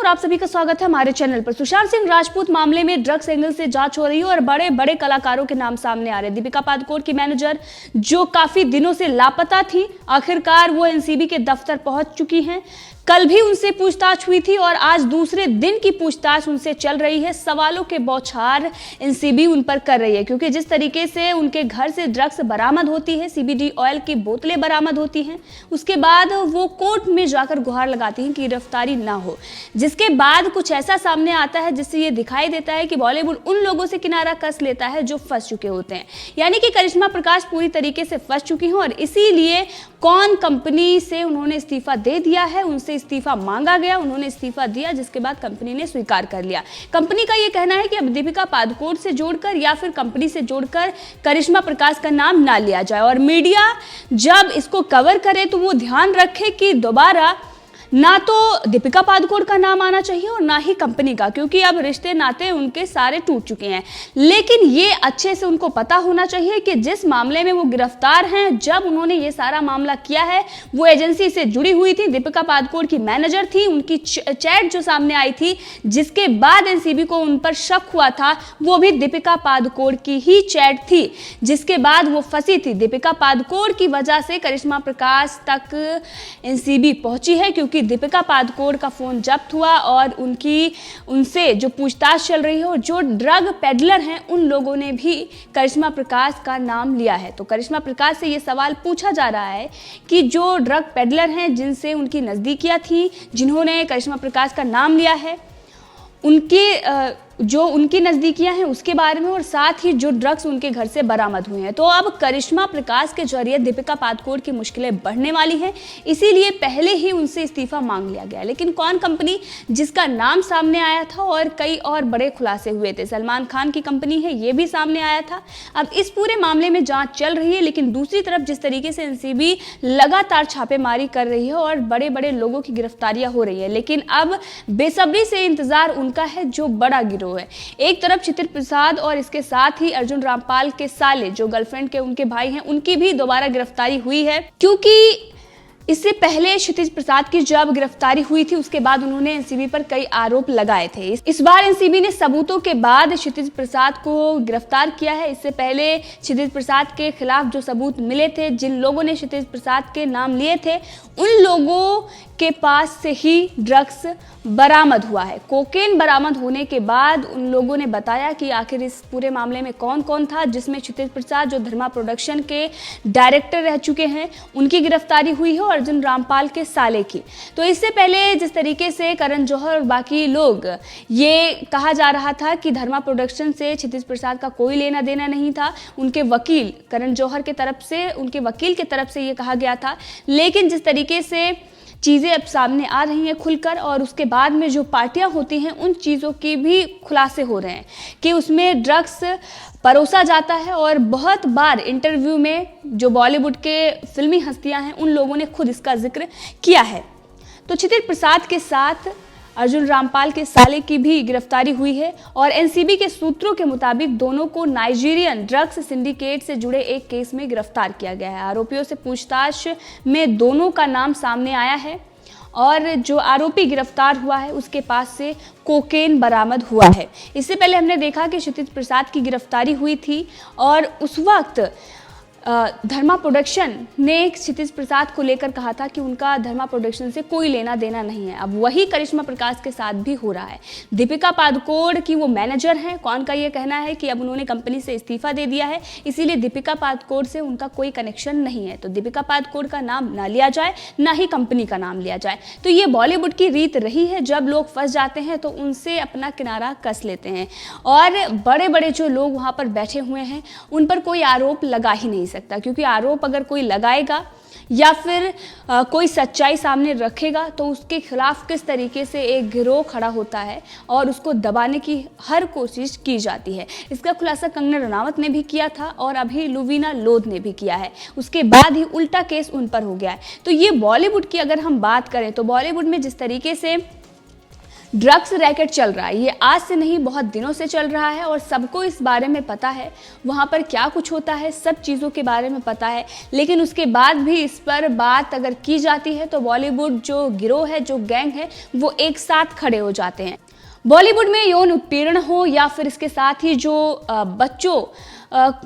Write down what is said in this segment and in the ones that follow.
और आप सभी का स्वागत है हमारे चैनल पर। सुशांत सिंह राजपूत मामले में ड्रग्स एंगल से जांच हो रही है और बड़े बड़े कलाकारों के नाम सामने आ रहे हैं। दीपिका पादुकोण की मैनेजर जो काफी दिनों से लापता थी, आखिरकार वो एनसीबी के दफ्तर पहुंच चुकी हैं। कल भी उनसे पूछताछ हुई थी और आज दूसरे दिन की पूछताछ उनसे चल रही है। सवालों के बौछार एनसीबी उन पर कर रही है, क्योंकि जिस तरीके से उनके घर से ड्रग्स बरामद होती है, सीबीडी ऑयल की बोतलें बरामद होती हैं, उसके बाद वो कोर्ट में जाकर गुहार लगाती हैं कि गिरफ्तारी ना हो। जिसके बाद कुछ ऐसा सामने आता है जिससे ये दिखाई देता है कि बॉलीवुड उन लोगों से किनारा कस लेता है जो फंस चुके होते हैं। यानी कि करिश्मा प्रकाश पूरी तरीके से फंस चुकी हैं और इसीलिए कौन कंपनी से उन्होंने इस्तीफा दे दिया है, उनसे इस्तीफा मांगा गया, उन्होंने इस्तीफा दिया, जिसके बाद कंपनी ने स्वीकार कर लिया। कंपनी का यह कहना है कि अब दीपिका पादुकोण से जोड़कर या फिर कंपनी से जोड़कर करिश्मा प्रकाश का नाम ना लिया जाए और मीडिया जब इसको कवर करे तो वो ध्यान रखे कि दोबारा ना तो दीपिका पादुकोण का नाम आना चाहिए और ना ही कंपनी का, क्योंकि अब रिश्ते नाते उनके सारे टूट चुके हैं। लेकिन ये अच्छे से उनको पता होना चाहिए कि जिस मामले में वो गिरफ्तार हैं, जब उन्होंने ये सारा मामला किया है, वो एजेंसी से जुड़ी हुई थी, दीपिका पादुकोण की मैनेजर थी। उनकी चैट जो सामने आई थी, जिसके बाद एनसीबी को उन पर शक हुआ था, वो भी दीपिका पादुकोण की ही चैट थी, जिसके बाद वो फंसी थी। दीपिका पादुकोण की वजह से करिश्मा प्रकाश तक एनसीबी पहुंची है, क्योंकि दीपिका पादुकोण का फोन जब्त हुआ और उनसे जो पूछताछ चल रही है और जो ड्रग पेडलर हैं उन लोगों ने भी करिश्मा प्रकाश का नाम लिया है। तो करिश्मा प्रकाश से ये सवाल पूछा जा रहा है कि जो ड्रग पेडलर हैं, जिनसे उनकी नज़दीकियां थी, जिन्होंने करिश्मा प्रकाश का नाम लिया है, जो उनकी नज़दीकियां हैं उसके बारे में और साथ ही जो ड्रग्स उनके घर से बरामद हुए हैं। तो अब करिश्मा प्रकाश के जरिए दीपिका पादुकोण की मुश्किलें बढ़ने वाली हैं, इसीलिए पहले ही उनसे इस्तीफा मांग लिया गया। लेकिन कौन कंपनी जिसका नाम सामने आया था और कई और बड़े खुलासे हुए थे, सलमान खान की कंपनी है, ये भी सामने आया था। अब इस पूरे मामले में जांच चल रही है, लेकिन दूसरी तरफ जिस तरीके से एनसीबी लगातार छापेमारी कर रही है और बड़े बड़े लोगों की गिरफ्तारियां हो रही है, लेकिन अब बेसब्री से इंतजार उनका है जो बड़ा गिरोह है। एक तरफ क्षितिज प्रसाद और इसके साथ ही अर्जुन रामपाल के साले, जो गर्लफ्रेंड के उनके भाई हैं, उनकी भी दोबारा गिरफ्तारी हुई है, क्योंकि इससे पहले क्षितिज प्रसाद की जब गिरफ्तारी हुई थी उसके बाद उन्होंने एनसीबी पर कई आरोप लगाए थे। इस बार एनसीबी ने सबूतों के बाद क्षितिज प्रसाद को गिरफ्तार किया है। इससे पहले क्षितिज प्रसाद के खिलाफ जो सबूत मिले थे, जिन लोगों ने क्षितिज प्रसाद के नाम लिए थे, उन लोगों के पास से ही ड्रग्स बरामद हुआ है। कोकेन बरामद होने के बाद उन लोगों ने बताया कि आखिर इस पूरे मामले में कौन कौन था, जिसमें क्षितिज प्रसाद जो धर्मा प्रोडक्शन के डायरेक्टर रह चुके हैं, उनकी गिरफ्तारी हुई है और अर्जुन रामपाल के साले की। तो इससे पहले जिस तरीके से करण जौहर और बाकी लोग, ये कहा जा रहा था कि धर्मा प्रोडक्शन से क्षितिज प्रसाद का कोई लेना देना नहीं था, उनके वकील करण जौहर के तरफ से, उनके वकील की तरफ से ये कहा गया था। लेकिन जिस तरीके से चीज़ें अब सामने आ रही हैं खुलकर और उसके बाद में जो पार्टियां होती हैं, उन चीज़ों की भी खुलासे हो रहे हैं कि उसमें ड्रग्स परोसा जाता है। और बहुत बार इंटरव्यू में जो बॉलीवुड के फिल्मी हस्तियां हैं, उन लोगों ने खुद इसका जिक्र किया है। तो क्षितिज प्रसाद के साथ अर्जुन रामपाल के साले की भी गिरफ्तारी हुई है और एनसीबी के सूत्रों के मुताबिक दोनों को नाइजीरियन ड्रग्स सिंडिकेट से जुड़े एक केस में गिरफ्तार किया गया है। आरोपियों से पूछताछ में दोनों का नाम सामने आया है और जो आरोपी गिरफ्तार हुआ है उसके पास से कोकेन बरामद हुआ है। इससे पहले हमने देखा कि क्षितिज प्रसाद की गिरफ्तारी हुई थी और उस वक्त धर्मा प्रोडक्शन ने क्षितिज प्रसाद को लेकर कहा था कि उनका धर्मा प्रोडक्शन से कोई लेना देना नहीं है। अब वही करिश्मा प्रकाश के साथ भी हो रहा है। दीपिका पादुकोण की वो मैनेजर हैं, कौन का ये कहना है कि अब उन्होंने कंपनी से इस्तीफा दे दिया है, इसीलिए दीपिका पादुकोण से उनका कोई कनेक्शन नहीं है। तो दीपिका पादुकोण का नाम ना लिया जाए, ना ही कंपनी का नाम लिया जाए। तो ये बॉलीवुड की रीत रही है, जब लोग फंस जाते हैं तो उनसे अपना किनारा कस लेते हैं और बड़े बड़े जो लोग वहाँ पर बैठे हुए हैं उन पर कोई आरोप लगा ही नहीं सकता, क्योंकि आरोप अगर कोई लगाएगा या फिर कोई सच्चाई सामने रखेगा तो उसके खिलाफ किस तरीके से एक गिरोह खड़ा होता है और उसको दबाने की हर कोशिश की जाती है। इसका खुलासा कंगना रनावत ने भी किया था और अभी लुवीना लोध ने भी किया है। उसके बाद ही उल्टा केस उन पर हो गया है। तो ये बॉलीवुड की अगर हम बात करें तो बॉलीवुड में जिस तरीके से ड्रग्स रैकेट चल रहा है, ये आज से नहीं बहुत दिनों से चल रहा है और सबको इस बारे में पता है, वहाँ पर क्या कुछ होता है सब चीज़ों के बारे में पता है। लेकिन उसके बाद भी इस पर बात अगर की जाती है तो बॉलीवुड जो गिरोह है, जो गैंग है, वो एक साथ खड़े हो जाते हैं। बॉलीवुड में यौन उत्पीड़न हो या फिर इसके साथ ही जो बच्चों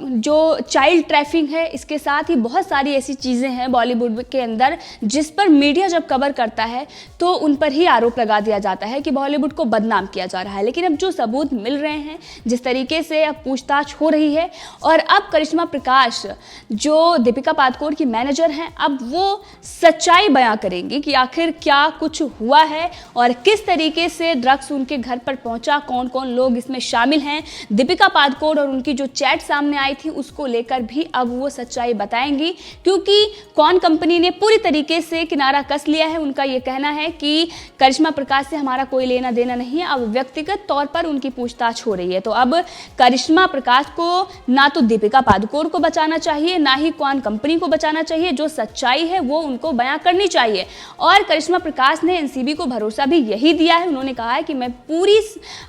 जो चाइल्ड ट्रैफिकिंग है, इसके साथ ही बहुत सारी ऐसी चीज़ें हैं बॉलीवुड के अंदर जिस पर मीडिया जब कवर करता है तो उन पर ही आरोप लगा दिया जाता है कि बॉलीवुड को बदनाम किया जा रहा है। लेकिन अब जो सबूत मिल रहे हैं, जिस तरीके से अब पूछताछ हो रही है और अब करिश्मा प्रकाश जो दीपिका पादुकोण की मैनेजर हैं, अब वो सच्चाई बयां करेंगी कि आखिर क्या कुछ हुआ है और किस तरीके से ड्रग्स उनके घर पर पहुंचा, कौन कौन लोग इसमें शामिल हैं। दीपिका पादुकोण और उनकी जो चैट सामने आई थी उसको लेकर भी अब वो सच्चाई बताएंगी, क्योंकि कौन कंपनी ने पूरी तरीके से किनारा कस लिया है। उनका ये कहना है कि करिश्मा प्रकाश से हमारा कोई लेना देना नहीं है, अब व्यक्तिगत तौर पर उनकी पूछताछ हो रही है। तो अब करिश्मा प्रकाश को ना तो दीपिका पादुकोण को बचाना चाहिए, ना ही कौन कंपनी को बचाना चाहिए। जो सच्चाई है वो उनको बयां करनी चाहिए। और करिश्मा प्रकाश ने एनसीबी को भरोसा भी यही दिया है। उन्होंने कहा है कि मैं पूरी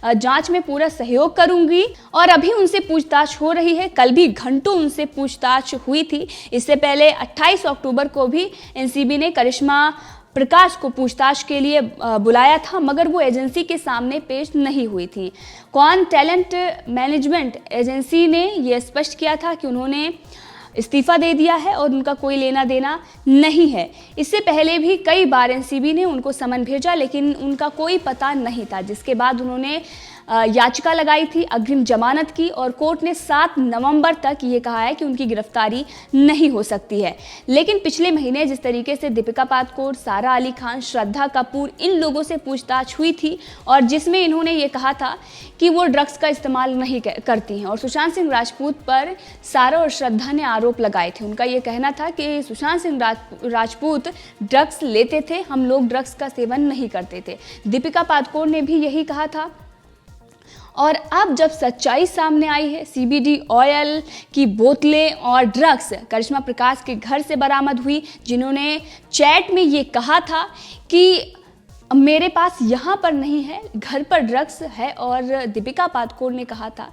जांच में पूरा सहयोग करूंगी और अभी उनसे पूछताछ हो रही है। कल भी घंटों उनसे पूछताछ हुई थी। इससे पहले 28 अक्टूबर को भी एनसीबी ने करिश्मा प्रकाश को पूछताछ के लिए बुलाया था, मगर वो एजेंसी के सामने पेश नहीं हुई थी। कौन टैलेंट मैनेजमेंट एजेंसी ने यह स्पष्ट किया था कि उन्होंने इस्तीफा दे दिया है और उनका कोई लेना देना नहीं है। इससे पहले भी कई बार एनसीबी ने उनको समन भेजा, लेकिन उनका कोई पता नहीं था, जिसके बाद उन्होंने याचिका लगाई थी अग्रिम जमानत की और कोर्ट ने 7 नवंबर तक ये कहा है कि उनकी गिरफ्तारी नहीं हो सकती है। लेकिन पिछले महीने जिस तरीके से दीपिका पादुकोण, सारा अली खान, श्रद्धा कपूर, इन लोगों से पूछताछ हुई थी और जिसमें इन्होंने ये कहा था कि वो ड्रग्स का इस्तेमाल नहीं करती हैं और सुशांत सिंह राजपूत पर सारा और श्रद्धा ने आरोप लगाए थे। उनका ये कहना था कि सुशांत सिंह राजपूत ड्रग्स लेते थे, हम लोग ड्रग्स का सेवन नहीं करते थे। दीपिका पादुकोण ने भी यही कहा था। और अब जब सच्चाई सामने आई है, सीबीडी ऑयल की बोतलें और ड्रग्स करिश्मा प्रकाश के घर से बरामद हुई, जिन्होंने चैट में ये कहा था कि मेरे पास यहाँ पर नहीं है, घर पर ड्रग्स है। और दीपिका पादुकोण ने कहा था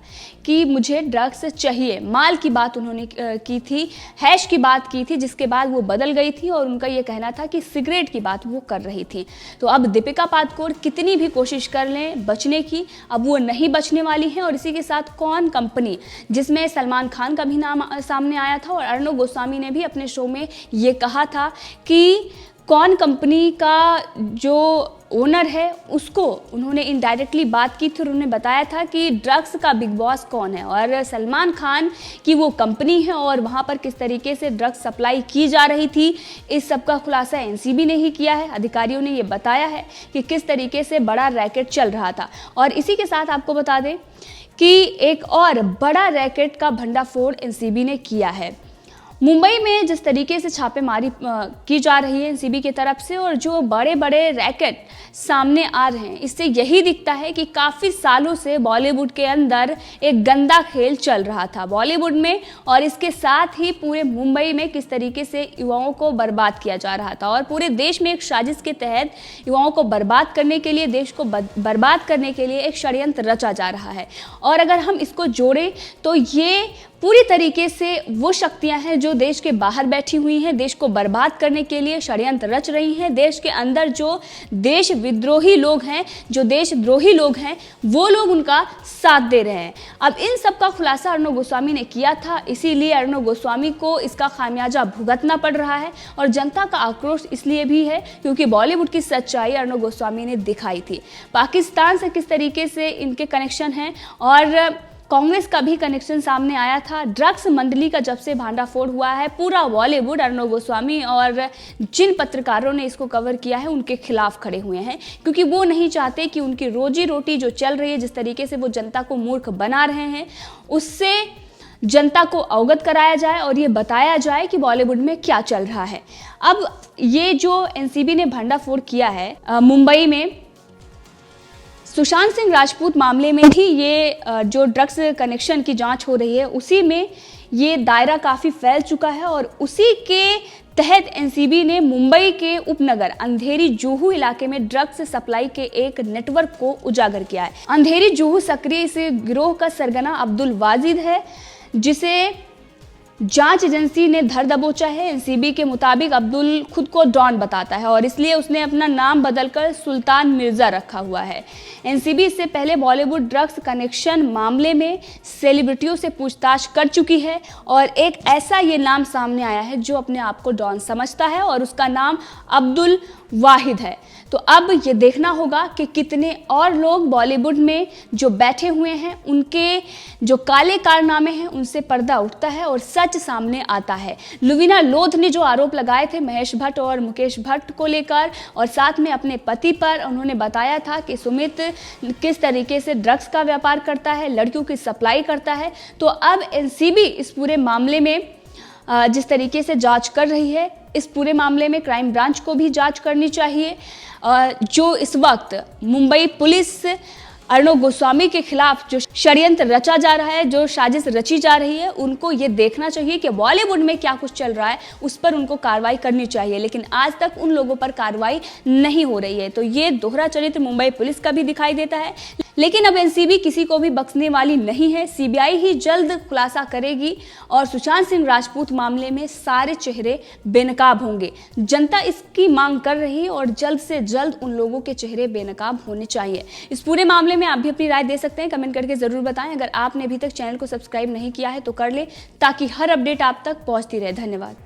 कि मुझे ड्रग्स चाहिए। माल की बात उन्होंने की थी, हैश की बात की थी, जिसके बाद वो बदल गई थी और उनका ये कहना था कि सिगरेट की बात वो कर रही थी। तो अब दीपिका पादुकोण कितनी भी कोशिश कर लें बचने की, अब वो नहीं बचने वाली हैं। और इसी के साथ कौन कंपनी, जिसमें सलमान खान का भी नाम सामने आया था और अर्नब गोस्वामी ने भी अपने शो में ये कहा था कि कौन कंपनी का जो ओनर है उसको उन्होंने इनडायरेक्टली बात की थी और उन्होंने बताया था कि ड्रग्स का बिग बॉस कौन है और सलमान खान की वो कंपनी है और वहाँ पर किस तरीके से ड्रग्स सप्लाई की जा रही थी। इस सब का खुलासा एनसीबी ने ही किया है। अधिकारियों ने ये बताया है कि किस तरीके से बड़ा रैकेट चल रहा था। और इसी के साथ आपको बता दें कि एक और बड़ा रैकेट का भंडाफोड़ एनसीबी ने किया है। मुंबई में जिस तरीके से छापेमारी की जा रही है एनसीबी की तरफ से और जो बड़े बड़े रैकेट सामने आ रहे हैं, इससे यही दिखता है कि काफ़ी सालों से बॉलीवुड के अंदर एक गंदा खेल चल रहा था बॉलीवुड में और इसके साथ ही पूरे मुंबई में किस तरीके से युवाओं को बर्बाद किया जा रहा था और पूरे देश में एक साजिश के तहत युवाओं को बर्बाद करने के लिए, देश को बर्बाद करने के लिए एक षड्यंत्र रचा जा रहा है। और अगर हम इसको जोड़ें तो ये पूरी तरीके से वो शक्तियां हैं जो देश के बाहर बैठी हुई हैं, देश को बर्बाद करने के लिए षड्यंत्र रच रही हैं। देश के अंदर जो देश विद्रोही लोग हैं, जो देशद्रोही लोग हैं, वो लोग उनका साथ दे रहे हैं। अब इन सब का खुलासा अर्नब गोस्वामी ने किया था, इसीलिए अर्नब गोस्वामी को इसका खामियाजा भुगतना पड़ रहा है और जनता का आक्रोश इसलिए भी है क्योंकि बॉलीवुड की सच्चाई अर्नब गोस्वामी ने दिखाई थी। पाकिस्तान से किस तरीके से इनके कनेक्शन हैं और कांग्रेस का भी कनेक्शन सामने आया था। ड्रग्स मंडली का जब से भांडाफोड़ हुआ है, पूरा बॉलीवुड अर्नब गोस्वामी और जिन पत्रकारों ने इसको कवर किया है उनके खिलाफ खड़े हुए हैं क्योंकि वो नहीं चाहते कि उनकी रोजी रोटी जो चल रही है, जिस तरीके से वो जनता को मूर्ख बना रहे हैं, उससे जनता को अवगत कराया जाए और ये बताया जाए कि बॉलीवुड में क्या चल रहा है। अब ये जो एनसीबी ने भांडाफोड़ किया है मुंबई में सुशांत सिंह राजपूत मामले में भी ये जो ड्रग्स कनेक्शन की जांच हो रही है, उसी में ये दायरा काफ़ी फैल चुका है और उसी के तहत एनसीबी ने मुंबई के उपनगर अंधेरी जुहू इलाके में ड्रग्स सप्लाई के एक नेटवर्क को उजागर किया है। अंधेरी जुहू सक्रिय इस गिरोह का सरगना अब्दुल वाजिद है, जिसे जांच एजेंसी ने धर दबोचा है। एनसीबी के मुताबिक अब्दुल खुद को डॉन बताता है और इसलिए उसने अपना नाम बदलकर सुल्तान मिर्जा रखा हुआ है। एनसीबी इससे पहले बॉलीवुड ड्रग्स कनेक्शन मामले में सेलिब्रिटियों से पूछताछ कर चुकी है और एक ऐसा ये नाम सामने आया है जो अपने आप को डॉन समझता है और उसका नाम अब्दुल वाहिद है। तो अब ये देखना होगा कि कितने और लोग बॉलीवुड में जो बैठे हुए हैं उनके जो काले कारनामे हैं उनसे पर्दा उठता है और सच सामने आता है। लुवीना लोध ने जो आरोप लगाए थे महेश भट्ट और मुकेश भट्ट को लेकर और साथ में अपने पति पर, उन्होंने बताया था कि सुमित किस तरीके से ड्रग्स का व्यापार करता है, लड़कियों की सप्लाई करता है। तो अब एनसीबी इस पूरे मामले में जिस तरीके से जांच कर रही है, इस पूरे मामले में क्राइम ब्रांच को भी जांच करनी चाहिए। जो इस वक्त मुंबई पुलिस अर्णव गोस्वामी के खिलाफ जो षड्यंत्र रचा जा रहा है, जो साजिश रची जा रही है, उनको ये देखना चाहिए कि बॉलीवुड में क्या कुछ चल रहा है, उस पर उनको कार्रवाई करनी चाहिए। लेकिन आज तक उन लोगों पर कार्रवाई नहीं हो रही है। तो ये दोहरा चरित्र मुंबई पुलिस का भी दिखाई देता है। लेकिन अब एनसीबी किसी को भी बख्शने वाली नहीं है। सीबीआई ही जल्द खुलासा करेगी और सुशांत सिंह राजपूत मामले में सारे चेहरे बेनकाब होंगे। जनता इसकी मांग कर रही है और जल्द से जल्द उन लोगों के चेहरे बेनकाब होने चाहिए। इस पूरे मामले में आप भी अपनी राय दे सकते हैं, कमेंट करके जरूर बताएं। अगर आपने अभी तक चैनल को सब्सक्राइब नहीं किया है तो कर ले, ताकि हर अपडेट आप तक पहुंचती रहे। धन्यवाद।